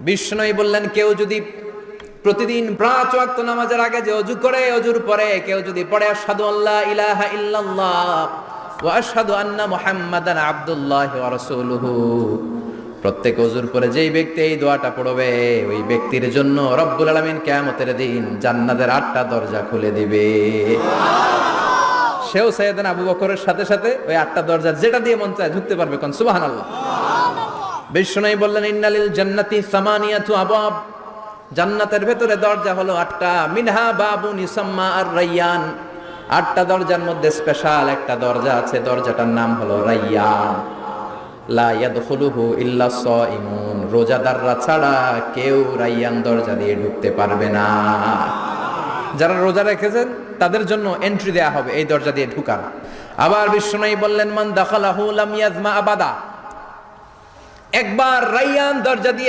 বিষ্ণু বললেন, কেউ যদি প্রতিদিন 5 ওয়াক্ত নামাজের আগে যে ওযু করে, ওযুর পরে কেউ যদি পড়ে আশহাদু আল্লা ইলাহা ইল্লাল্লাহ ওয়া আশহাদু আন্না মুহাম্মাদান আবদুল্লাহি ওয়া রাসূলুহু, প্রত্যেক ওযুর পরে যেই ব্যক্তি এই দোয়াটা পড়বে ওই ব্যক্তির জন্য রব্বুল আলামিন কিয়ামতের দিন জান্নাতের 8টা দরজা খুলে দিবে। সেও সাইয়েদনা আবু বকরের সাথে সাথে ওই 8টা দরজার যেটা দিয়ে মন চায় ঢুকতে পারবে। কোন সুবহানাল্লাহ। বিষ্ণু বললেন, ইন্নালিল জান্নাতি সামানিয়াতু আবওয়াব, জান্নাতের ভেতরে দরজা হলো 8টা। মিনহা বাবুন ইউসাম্মা আর-রায়্যান, 8টা দরজার মধ্যে স্পেশাল একটা দরজা আছে, দরজাটার নাম হলো রায়্যান। লা ইয়াদখুলুহু ইল্লা সাইমুন, রোজাদাররা ছাড়া কেউ রায়্যান দরজা দিয়ে ঢুকতে পারবে না। যারা রোজা রেখেছেন তাদের জন্য এন্ট্রি দেয়া হবে এই দরজা দিয়ে ঢুকার। আবার বিষ্ণু বললেন, মান দাখালাহু লাম ইয়াজমা আবাদা, একবার রায়্যান দরজা দিয়ে